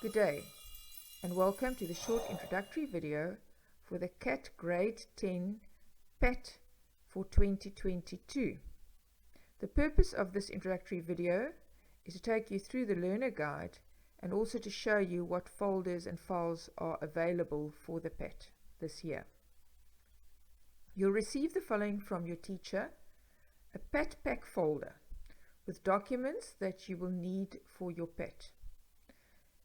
Good day, and welcome to the short introductory video for the CAT Grade 10 PET for 2022. The purpose of this introductory video is to take you through the learner guide and also to show you what folders and files are available for the PET this year. You'll receive the following from your teacher: a PET pack folder with documents that you will need for your PET.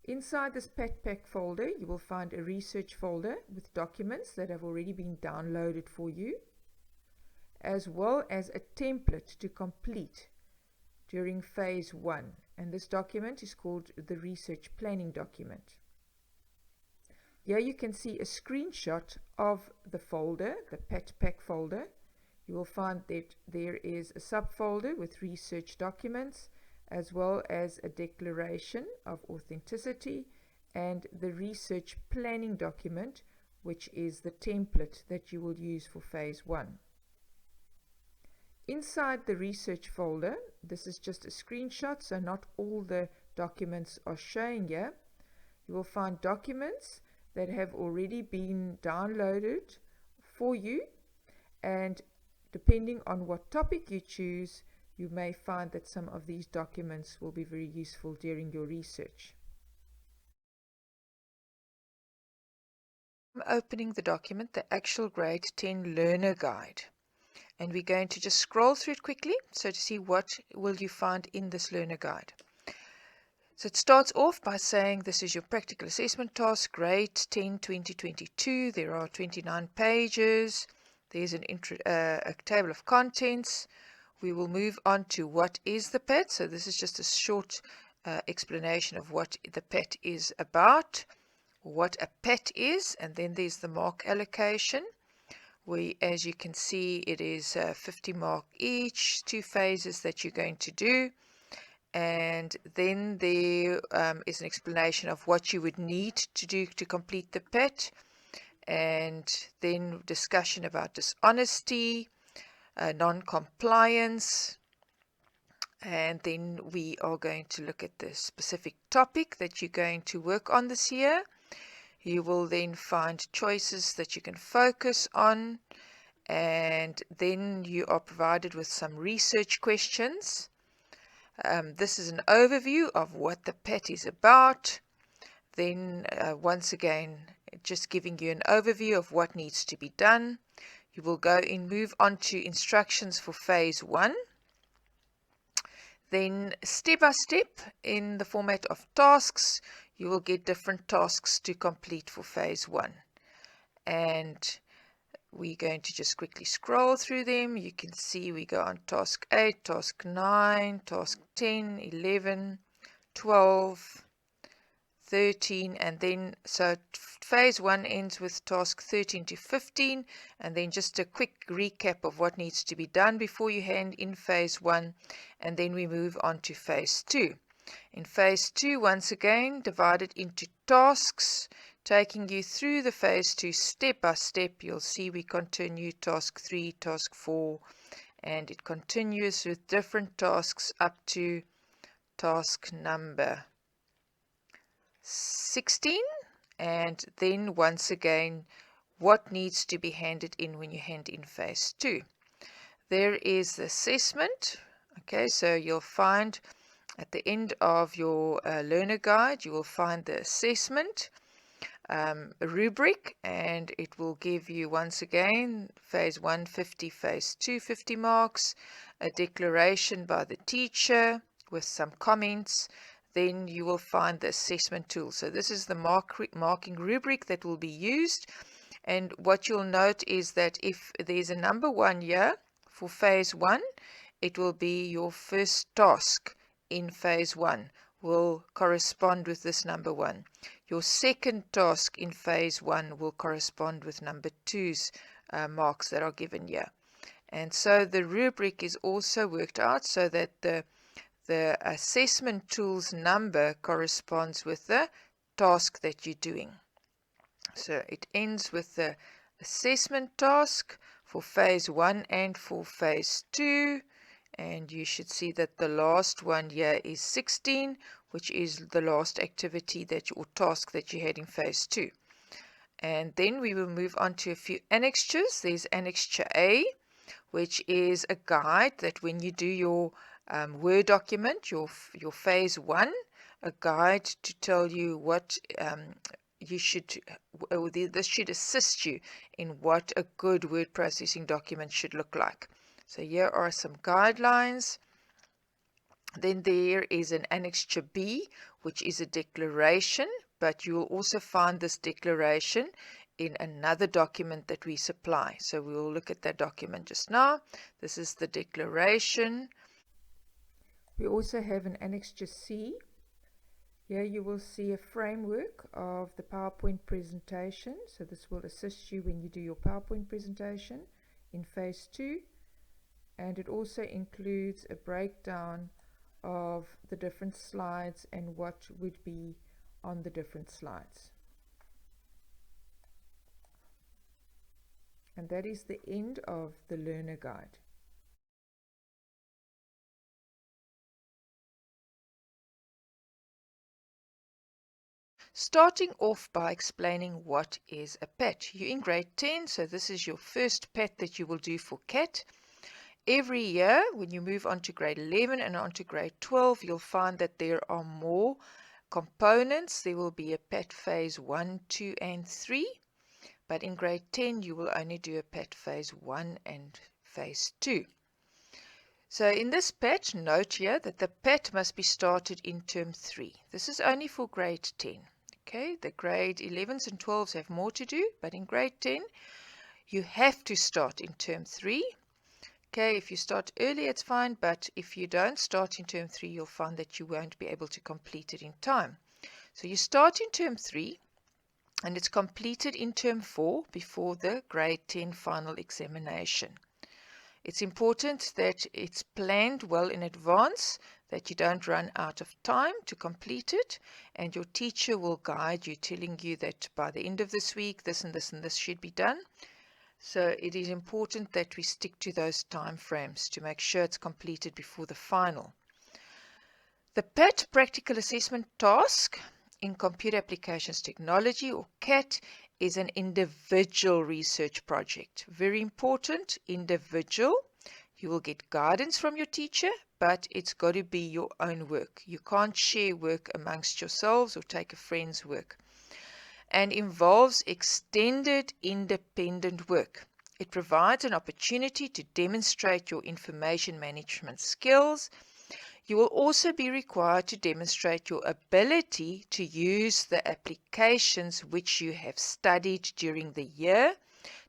Inside this PET pack folder, you will find a research folder with documents that have already been downloaded for you, as well as a template to complete during phase 1. And this document is called the research planning document. Here you can see a screenshot of the folder, the PET pack folder. You will find that there is a subfolder with research documents, as well as a declaration of authenticity and the research planning document, which is the template that you will use for phase 1. Inside the research folder, this is just a screenshot, so not all the documents are showing here. You will find documents that have already been downloaded for you, and depending on what topic you choose, you may find that some of these documents will be very useful during your research. I'm opening the document, the actual Grade 10 Learner Guide, and we're going to just scroll through it quickly so to see what will you find in this Learner Guide. So it starts off by saying this is your practical assessment task, Grade 10 2022. There are 29 pages. There's a table of contents. We will move on to what is the PET. So this is just a short explanation of what the PET is about, what a PET is, and then there's the mark allocation. As you can see, it is 50 mark each, 2 phases that you're going to do. And then there is an explanation of what you would need to do to complete the PET, and then discussion about dishonesty, non-compliance, and then we are going to look at the specific topic that you're going to work on this year. You will then find choices that you can focus on, and then you are provided with some research questions. This is an overview of what the PET is about. Then once again, just giving you an overview of what needs to be done. You will move on to instructions for phase 1. Then step by step in the format of tasks, you will get different tasks to complete for phase 1. And we're going to just quickly scroll through them. You can see we go on task 8, task 9, task 10, 11, 12, 13, and then so phase 1 ends with task 13 to 15, and then just a quick recap of what needs to be done before you hand in phase 1, and then we move on to phase 2. In phase 2, once again divided into tasks, taking you through the phase 2 step by step. You'll see we continue task 3, task 4, and it continues with different tasks up to task number 16, and then once again what needs to be handed in when you hand in phase 2. There is the assessment. Okay, so you'll find at the end of your learner guide, you will find the assessment rubric, and it will give you once again phase 1 50, phase 2 50 marks, a declaration by the teacher with some comments. Then you will find the assessment tool. So this is the marking rubric that will be used. And what you'll note is that if there's a number 1 here for phase 1, it will be your first task in phase 1 will correspond with this number 1. Your second task in phase 1 will correspond with number 2's marks that are given here. And so the rubric is also worked out so that the assessment tool's number corresponds with the task that you're doing. So it ends with the assessment task for phase 1 and for phase 2, and you should see that the last one here is 16, which is the last activity or task that you had in phase 2. And then we will move on to a few annexures. There's annexure A, which is a guide that when you do your Word document, your phase 1, a guide to tell you what you should, this should assist you in what a good word processing document should look like. So here are some guidelines. Then there is an annexure B, which is a declaration, but you will also find this declaration in another document that we supply. So we will look at that document just now. This is the declaration. We also have an annexure C. Here you will see a framework of the PowerPoint presentation. So this will assist you when you do your PowerPoint presentation in phase 2. And it also includes a breakdown of the different slides and what would be on the different slides. And that is the end of the learner guide. Starting off by explaining what is a PET. You're in grade 10, so this is your first PET that you will do for CAT. Every year, when you move on to grade 11 and on to grade 12, you'll find that there are more components. There will be a PET phase 1, 2, and 3. But in grade 10, you will only do a PET phase 1 and phase 2. So in this PET, note here that the PET must be started in term 3. This is only for grade 10. Okay, the grade 11s and 12s have more to do, but in grade 10, you have to start in term 3. Okay, if you start early, it's fine, but if you don't start in term 3, you'll find that you won't be able to complete it in time. So you start in term 3, and it's completed in term 4 before the grade 10 final examination. It's important that it's planned well in advance, that you don't run out of time to complete it, and your teacher will guide you, telling you that by the end of this week, this and this and this should be done. So it is important that we stick to those time frames to make sure it's completed before the final. The PET practical assessment task in Computer Applications Technology, or CAT, is an individual research project. Very important, individual. You will get guidance from your teacher, but it's got to be your own work. You can't share work amongst yourselves or take a friend's work. And involves extended independent work. It provides an opportunity to demonstrate your information management skills. You will also be required to demonstrate your ability to use the applications which you have studied during the year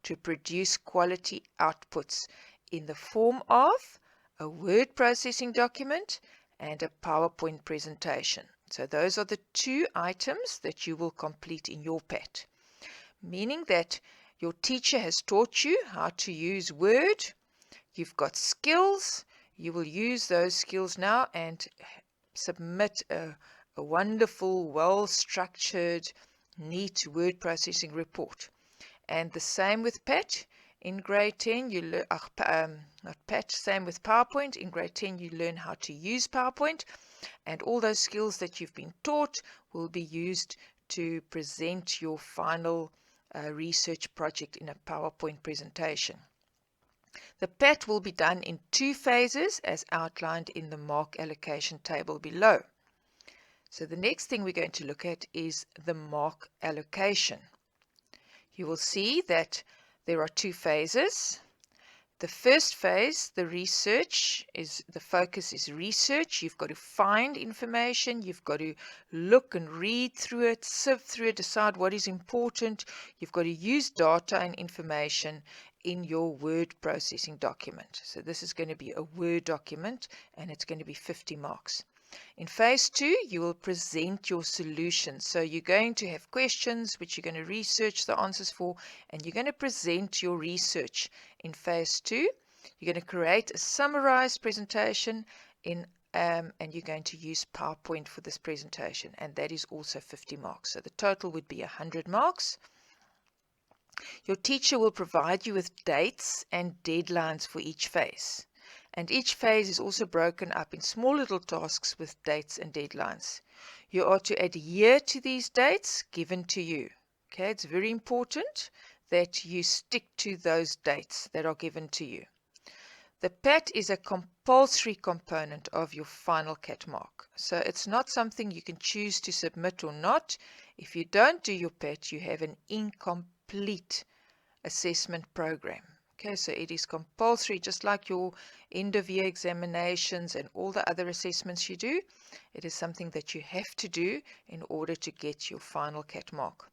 to produce quality outputs in the form of a word processing document and a PowerPoint presentation. So those are the 2 items that you will complete in your PET, meaning that your teacher has taught you how to use Word. You've got skills. You will use those skills now and submit a wonderful, well-structured, neat word processing report. And the same with PET. In grade 10, you learn, not PET, same with PowerPoint. In grade 10, you learn how to use PowerPoint. And all those skills that you've been taught will be used to present your final research project in a PowerPoint presentation. The PET will be done in 2 phases as outlined in the mark allocation table below. So the next thing we're going to look at is the mark allocation. You will see that there are 2 phases. The first phase, the focus is research. You've got to find information. You've got to look and read through it, sift through it, decide what is important. You've got to use data and information in your word processing document. So this is going to be a Word document, and it's going to be 50 marks. In phase 2, you will present your solutions. So you're going to have questions which you're going to research the answers for, and you're going to present your research. In phase 2, you're going to create a summarized presentation and you're going to use PowerPoint for this presentation, and that is also 50 marks. So the total would be 100 marks. Your teacher will provide you with dates and deadlines for each phase. And each phase is also broken up in small little tasks with dates and deadlines. You are to adhere to these dates given to you. Okay, it's very important that you stick to those dates that are given to you. The PAT is a compulsory component of your final CAT mark. So it's not something you can choose to submit or not. If you don't do your PAT, you have an incomplete assessment program. Okay, so it is compulsory, just like your end of year examinations and all the other assessments you do. It is something that you have to do in order to get your final CAT mark,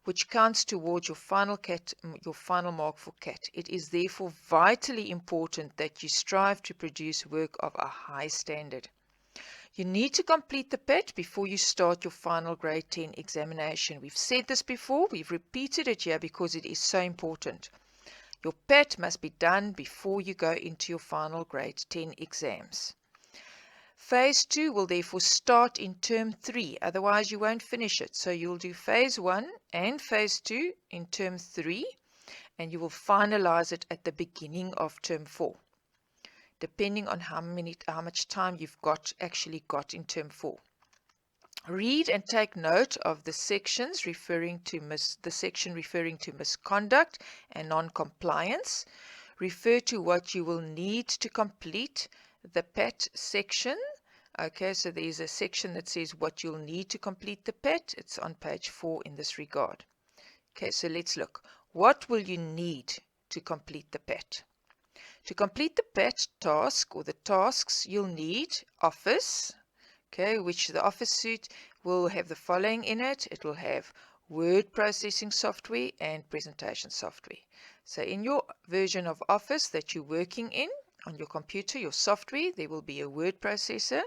which counts towards your final mark for CAT. It is therefore vitally important that you strive to produce work of a high standard. You need to complete the PAT before you start your final grade 10 examination. We've said this before, we've repeated it here because it is so important. Your PAT must be done before you go into your final grade 10 exams. Phase 2 will therefore start in term 3, otherwise you won't finish it. So you'll do phase 1 and phase 2 in term 3, and you will finalize it at the beginning of term 4, depending on how much time you've actually got in term 4. Read and take note of the sections referring to misconduct and non-compliance. Refer to what you will need to complete the PAT section. Okay, so there's a section that says what you'll need to complete the PAT. It's on page 4 in this regard. Okay, so let's look. What will you need to complete the PAT? To complete the PAT task or the tasks, you'll need Office. Okay, which the Office suite will have the following in it. It will have word processing software and presentation software. So in your version of Office that you're working in on your computer, your software, there will be a word processor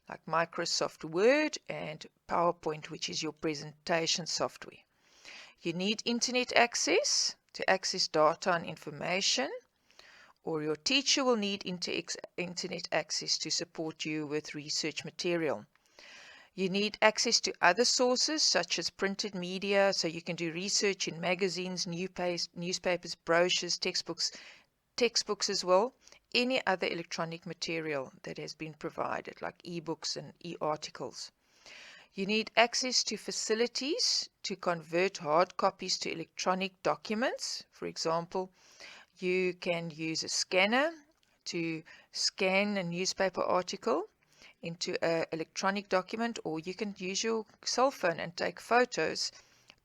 like Microsoft Word and PowerPoint, which is your presentation software. You need internet access to access data and information, or your teacher will need internet access to support you with research material. You need access to other sources such as printed media, so you can do research in magazines, newspapers, brochures, textbooks as well, any other electronic material that has been provided, like e-books and e-articles. You need access to facilities to convert hard copies to electronic documents. For example, you can use a scanner to scan a newspaper article into an electronic document, or you can use your cell phone and take photos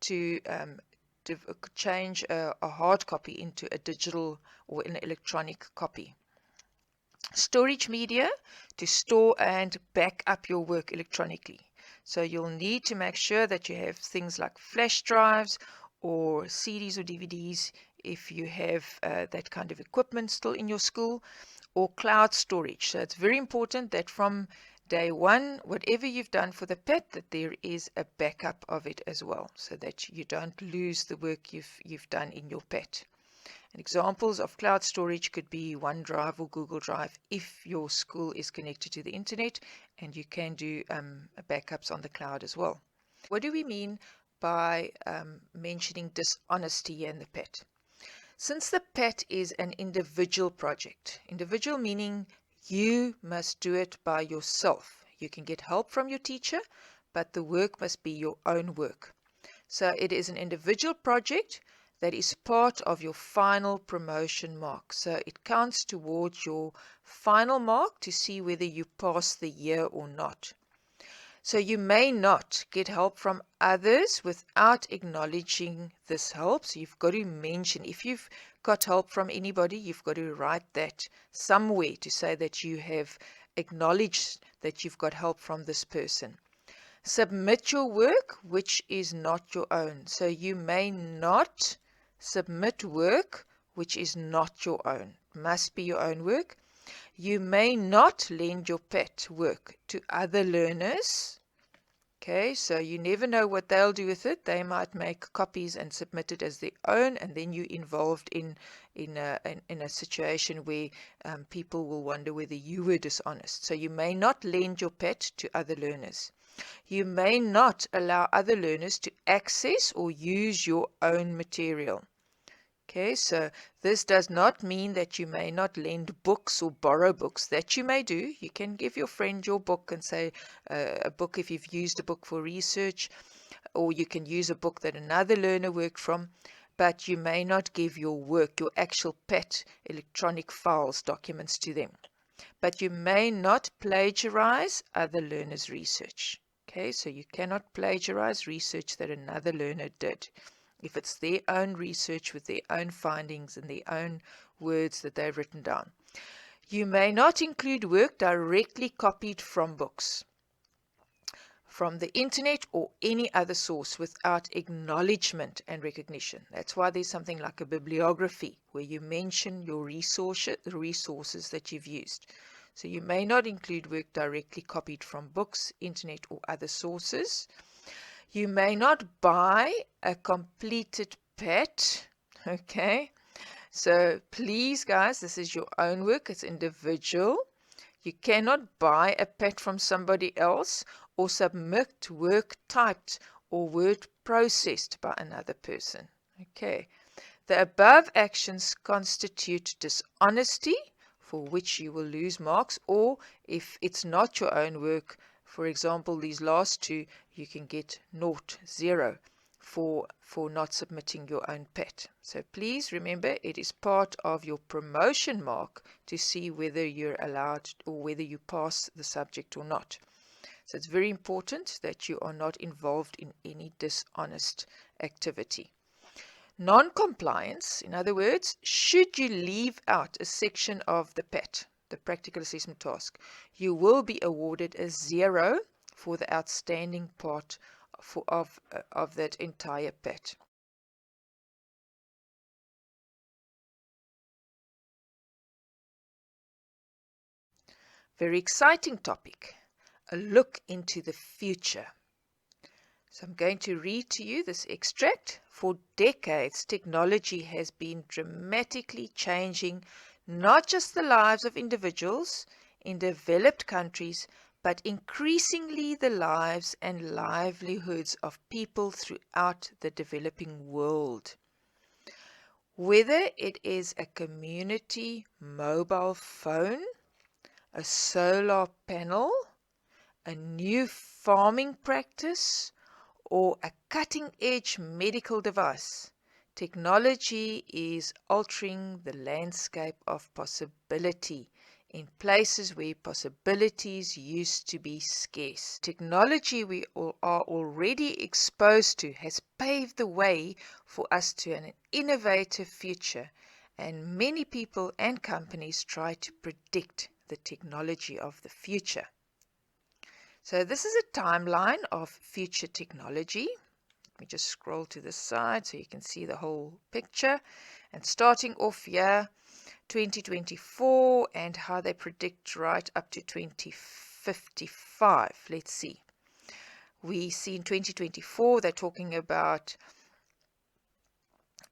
to change a hard copy into a digital or an electronic copy. Storage media to store and back up your work electronically. So you'll need to make sure that you have things like flash drives or CDs or DVDs if you have that kind of equipment still in your school, or cloud storage. So it's very important that from day one, whatever you've done for the PAT, that there is a backup of it as well, so that you don't lose the work you've done in your PAT. And examples of cloud storage could be OneDrive or Google Drive if your school is connected to the internet, and you can do backups on the cloud as well. What do we mean by mentioning dishonesty in the PAT? Since the PAT is an individual project, individual meaning you must do it by yourself. You can get help from your teacher, but the work must be your own work. So it is an individual project that is part of your final promotion mark. So it counts towards your final mark to see whether you pass the year or not. So you may not get help from others without acknowledging this help. So you've got to mention, if you've got help from anybody, you've got to write that somewhere to say that you have acknowledged that you've got help from this person. Submit your work which is not your own. So you may not submit work which is not your own. It must be your own work. You may not lend your PAT work to other learners. Okay, so you never know what they'll do with it. They might make copies and submit it as their own, and then you're involved in a situation where people will wonder whether you were dishonest. So you may not lend your PAT to other learners. You may not allow other learners to access or use your own material. Okay, so this does not mean that you may not lend books or borrow books. That you may do. You can give your friend your book and say a book if you've used a book for research, or you can use a book that another learner worked from, but you may not give your work, your actual PET, electronic files, documents to them. But you may not plagiarize other learners' research. Okay, so you cannot plagiarize research that another learner did. If it's their own research with their own findings and their own words that they've written down. You may not include work directly copied from books, from the internet or any other source without acknowledgement and recognition. That's why there's something like a bibliography where you mention your resources that you've used. So you may not include work directly copied from books, internet or other sources. You may not buy a completed PET. Okay, so please guys, this is your own work, it's individual. You cannot buy a PET from somebody else or submit work typed or word processed by another person. Okay, the above actions constitute dishonesty, for which you will lose marks, or if it's not your own work, for example, these last two, you can get 0 for not submitting your own PET. So please remember, it is part of your promotion mark to see whether you're allowed or whether you pass the subject or not. So it's very important that you are not involved in any dishonest activity. Non-compliance, in other words, should you leave out a section of the PET, the practical assessment task, you will be awarded a 0 for the outstanding part of that entire PET. Very exciting topic, a look into the future. So I'm going to read to you this extract. For decades, technology has been dramatically changing not just the lives of individuals in developed countries, but increasingly the lives and livelihoods of people throughout the developing world. Whether it is a community mobile phone, a solar panel, a new farming practice, or a cutting-edge medical device, technology is altering the landscape of possibility in places where possibilities used to be scarce. Technology we are already exposed to has paved the way for us to an innovative future, and many people and companies try to predict the technology of the future. So this is a timeline of future technology. Let me just scroll to the side so you can see the whole picture. And starting off here, 2024, and how they predict right up to 2055. Let's see. We see in 2024, they're talking about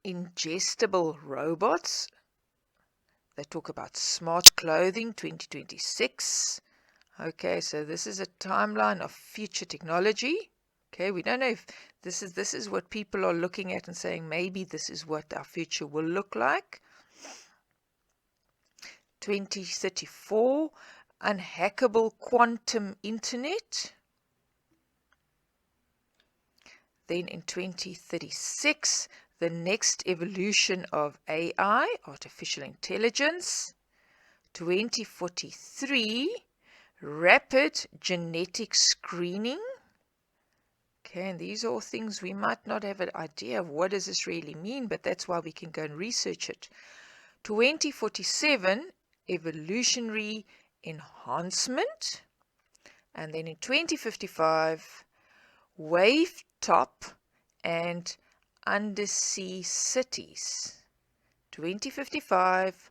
ingestible robots. They talk about smart clothing, 2026. Okay, so this is a timeline of future technology. Okay, we don't know if this is what people are looking at and saying maybe this is what our future will look like. 2034, unhackable quantum internet. Then in 2036, the next evolution of AI, artificial intelligence. 2043, rapid genetic screening. Okay, and these are all things we might not have an idea of what does this really mean, but that's why we can go and research it. 2047, evolutionary enhancement. And then in 2055, wave top and undersea cities. 2055,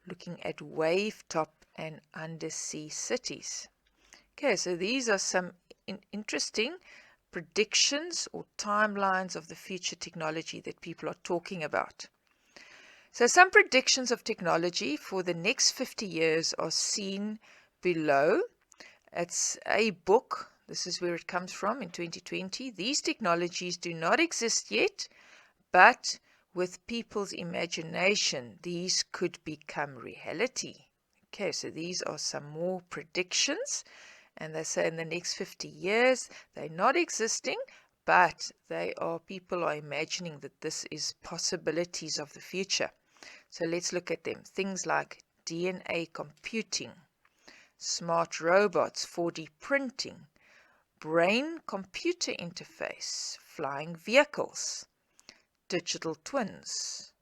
looking at wave top and undersea cities. Okay, so these are some interesting predictions or timelines of the future technology that people are talking about. So some predictions of technology for the next 50 years are seen below. It's a book. This is where it comes from in 2020. These technologies do not exist yet, but with people's imagination, these could become reality. Okay, so these are some more predictions, and they say in the next 50 years, they're not existing, but people are imagining that this is possibilities of the future. So let's look at them. Things like DNA computing, smart robots, 4D printing, brain-computer interface, flying vehicles, digital twins.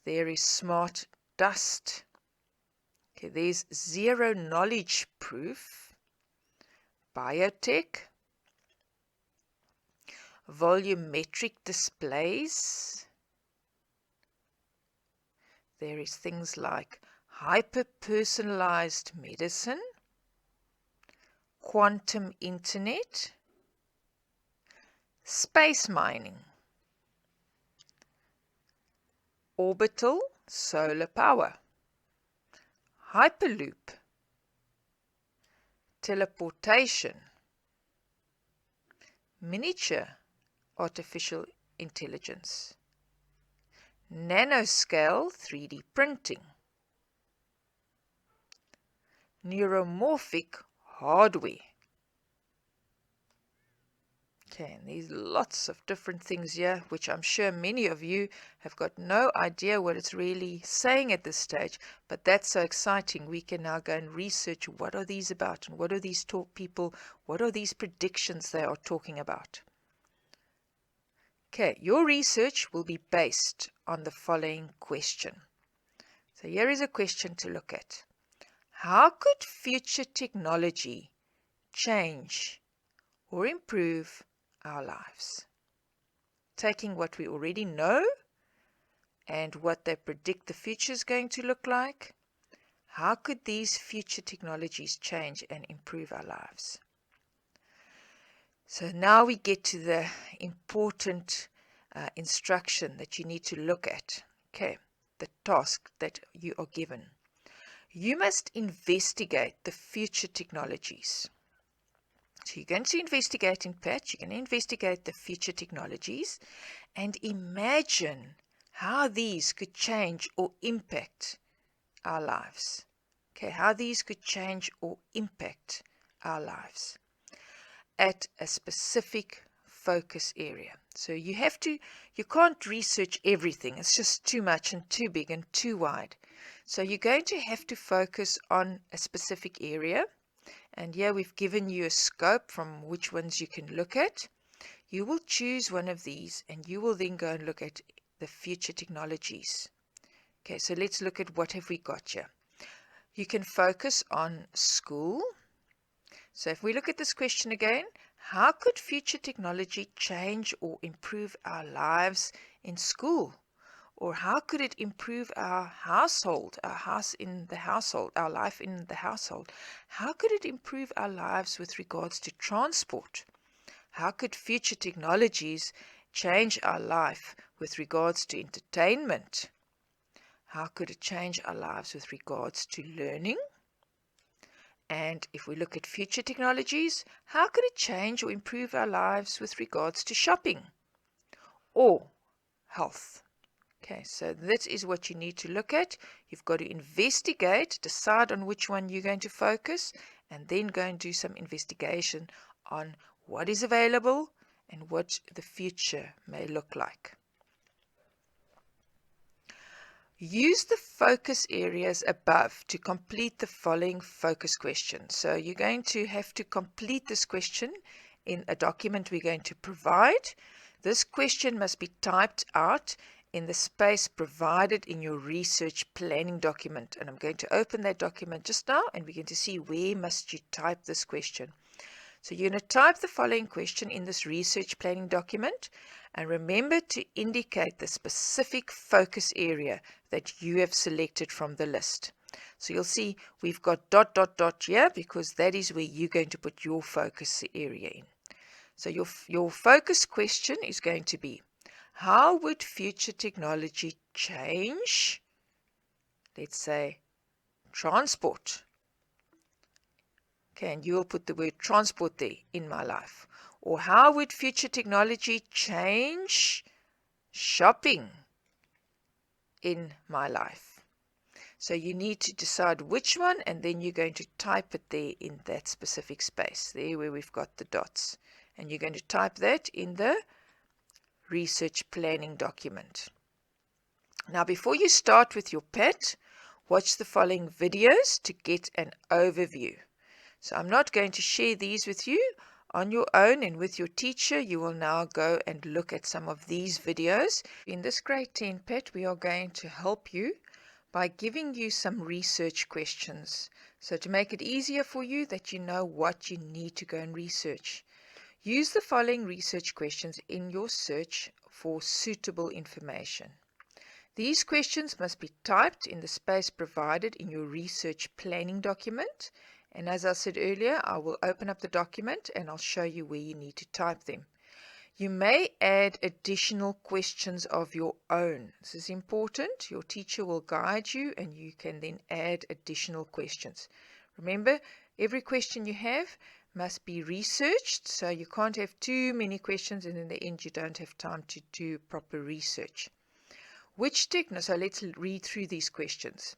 There is smart dust. Okay, there's zero knowledge proof, biotech, volumetric displays. There is things like hyper-personalized medicine, quantum internet, space mining, orbital solar power, hyperloop, teleportation, miniature artificial intelligence, nanoscale 3D printing, neuromorphic hardware. Okay, and there's lots of different things here, which I'm sure many of you have got no idea what it's really saying at this stage, but that's so exciting. We can now go and research what are these about, and what are these what are these predictions they are talking about. Okay, your research will be based on the following question. So here is a question to look at. How could future technology change or improve our lives? Taking what we already know and what they predict the future is going to look like, how could these future technologies change and improve our lives? So now we get to the important instruction that you need to look at. Okay, the task that you are given. You must investigate the future technologies. So you're going to investigate in PAT, you're going to investigate the future technologies and imagine how these could change or impact our lives. Okay, how these could change or impact our lives at a specific focus area. So you can't research everything. It's just too much and too big and too wide. So you're going to have to focus on a specific area. And here we've given you a scope from which ones you can look at. You will choose one of these and you will then go and look at the future technologies. Okay, so let's look at what have we got here. You can focus on school. So if we look at this question again, how could future technology change or improve our lives in school? Or how could it improve our household, our life in the household? How could it improve our lives with regards to transport? How could future technologies change our life with regards to entertainment? How could it change our lives with regards to learning? And if we look at future technologies, how could it change or improve our lives with regards to shopping or health? Okay, so this is what you need to look at. You've got to investigate, decide on which one you're going to focus, and then go and do some investigation on what is available and what the future may look like. Use the focus areas above to complete the following focus questions. So you're going to have to complete this question in a document we're going to provide. This question must be typed out in the space provided in your research planning document. And I'm going to open that document just now and we're going to see where must you type this question. So you're going to type the following question in this research planning document and remember to indicate the specific focus area that you have selected from the list. So you'll see we've got ... here because that is where you're going to put your focus area in. So your focus question is going to be, how would future technology change, let's say, transport? Okay, and you will put the word transport there, in my life. Or how would future technology change shopping? in my life. So you need to decide which one, and then you're going to type it there in that specific space, there where we've got the dots. And you're going to type that in the research planning document. Now, before you start with your PET, watch the following videos to get an overview. So I'm not going to share these with you. On your own and with your teacher, you will now go and look at some of these videos. In this grade 10 PET, we are going to help you by giving you some research questions. So to make it easier for you, that you know what you need to go and research. Use the following research questions in your search for suitable information. These questions must be typed in the space provided in your research planning document. And as I said earlier, I will open up the document and I'll show you where you need to type them. You may add additional questions of your own. This is important. Your teacher will guide you and you can then add additional questions. Remember, every question you have must be researched, so you can't have too many questions and in the end you don't have time to do proper research. So let's read through these questions.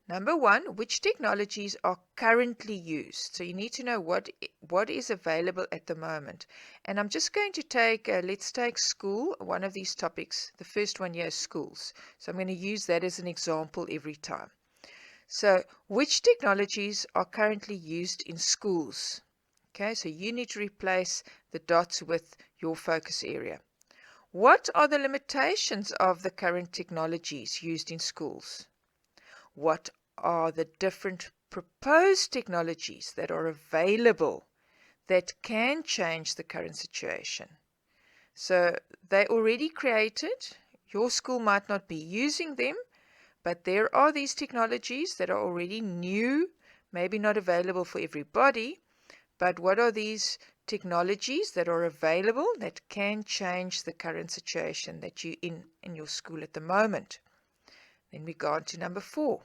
Number 1, which technologies are currently used? So you need to know what is available at the moment. And I'm just going to take, let's take school, one of these topics. The first one here is schools. So I'm going to use that as an example every time. So which technologies are currently used in schools? Okay, so you need to replace the dots with your focus area. What are the limitations of the current technologies used in schools? What are the different proposed technologies that are available that can change the current situation? So they're already created. Your school might not be using them, but there are these technologies that are already new, maybe not available for everybody. But what are these technologies that are available that can change the current situation that you're in your school at the moment? Then we go on to number 4.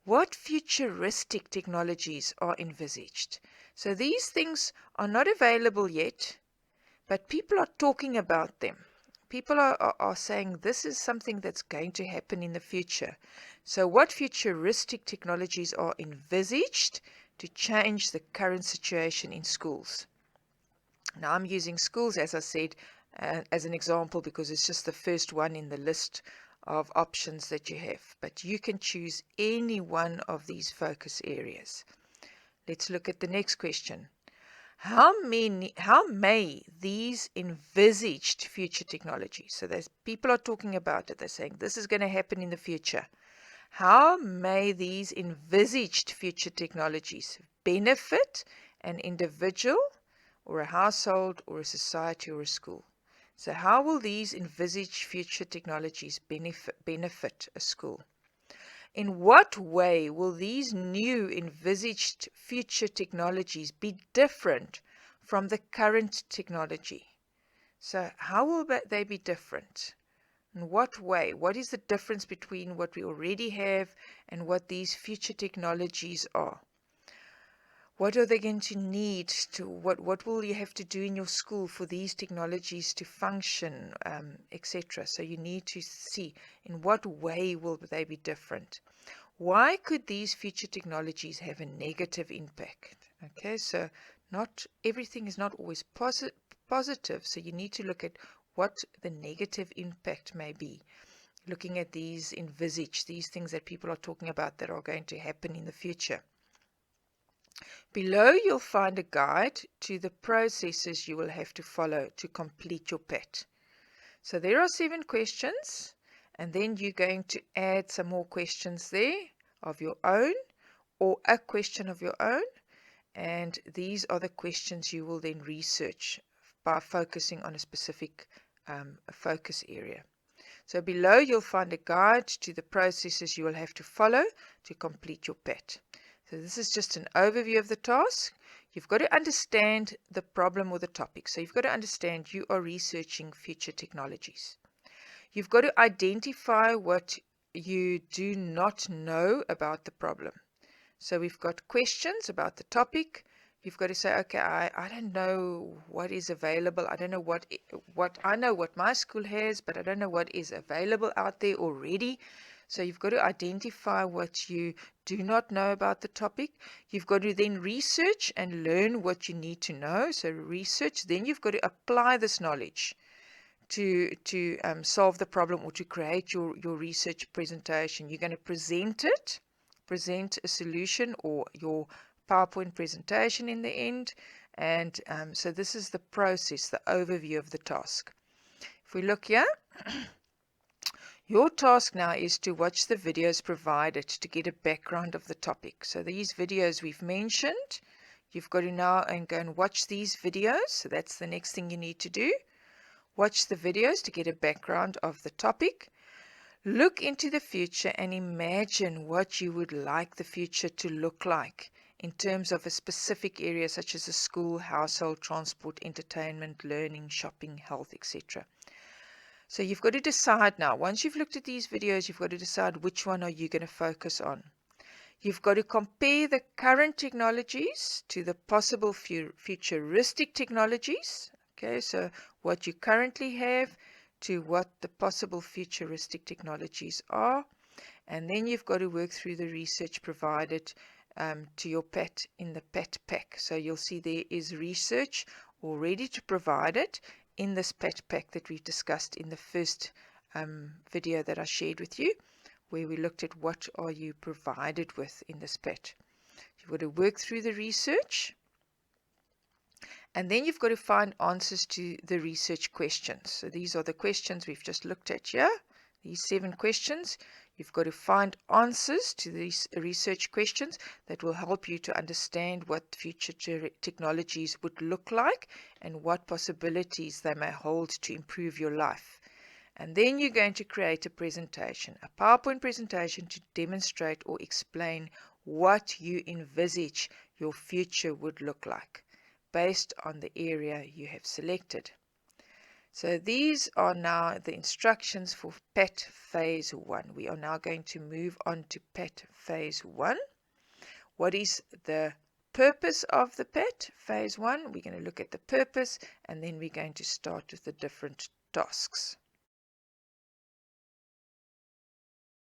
What futuristic technologies are envisaged? So these things are not available yet, but people are talking about them. People are saying this is something that's going to happen in the future. So what futuristic technologies are envisaged to change the current situation in schools? Now I'm using schools, as I said, as an example because it's just the first one in the list of options that you have. But you can choose any one of these focus areas. Let's look at the next question. How may these envisaged future technologies, so there's people are talking about it, they're saying this is going to happen in the future. How may these envisaged future technologies benefit an individual or a household or a society or a school? So how will these envisaged future technologies benefit a school? In what way will these new envisaged future technologies be different from the current technology? So how will they be different? In what way? What is the difference between what we already have and what these future technologies are? What are they going to need to, what will you have to do in your school for these technologies to function, etc. So you need to see in what way will they be different. Why could these future technologies have a negative impact? Okay, so not everything is not always positive. So you need to look at what the negative impact may be. Looking at these envisaged, these things that people are talking about that are going to happen in the future. Below you'll find a guide to the processes you will have to follow to complete your PET. So there are 7 questions, and then you're going to add some more questions there of your own or a question of your own, and these are the questions you will then research by focusing on a specific focus area. So below you'll find a guide to the processes you will have to follow to complete your PET. So this is just an overview of the task. You've got to understand the problem or the topic. So you've got to understand you are researching future technologies. You've got to identify what you do not know about the problem. So we've got questions about the topic. You've got to say, okay, I don't know what is available. I don't know what I know what my school has, but I don't know what is available out there already. So you've got to identify what you do not know about the topic. You've got to then research and learn what you need to know. So research, then you've got to apply this knowledge to solve the problem or to create your research presentation. You're going to present a solution or your PowerPoint presentation in the end. And so this is the process, the overview of the task. If we look here, your task now is to watch the videos provided to get a background of the topic. So these videos we've mentioned, you've got to now go and watch these videos. So that's the next thing you need to do. Watch the videos to get a background of the topic. Look into the future and imagine what you would like the future to look like in terms of a specific area such as a school, household, transport, entertainment, learning, shopping, health, etc. So you've got to decide now. Once you've looked at these videos, you've got to decide which one are you going to focus on. You've got to compare the current technologies to the possible futuristic technologies. Okay, so what you currently have to what the possible futuristic technologies are. And then you've got to work through the research provided to your PAT in the PAT pack. So you'll see there is research already provided in this PAT pack that we've discussed in the first video that I shared with you, where we looked at what are you provided with in this PAT. You've got to work through the research, and then you've got to find answers to the research questions. So these are the questions we've just looked at here, these 7 questions. You've got to find answers to these research questions that will help you to understand what future technologies would look like and what possibilities they may hold to improve your life. And then you're going to create a presentation, a PowerPoint presentation to demonstrate or explain what you envisage your future would look like based on the area you have selected. So these are now the instructions for PAT Phase 1. We are now going to move on to PAT Phase 1. What is the purpose of the PAT Phase 1? We're going to look at the purpose, and then we're going to start with the different tasks.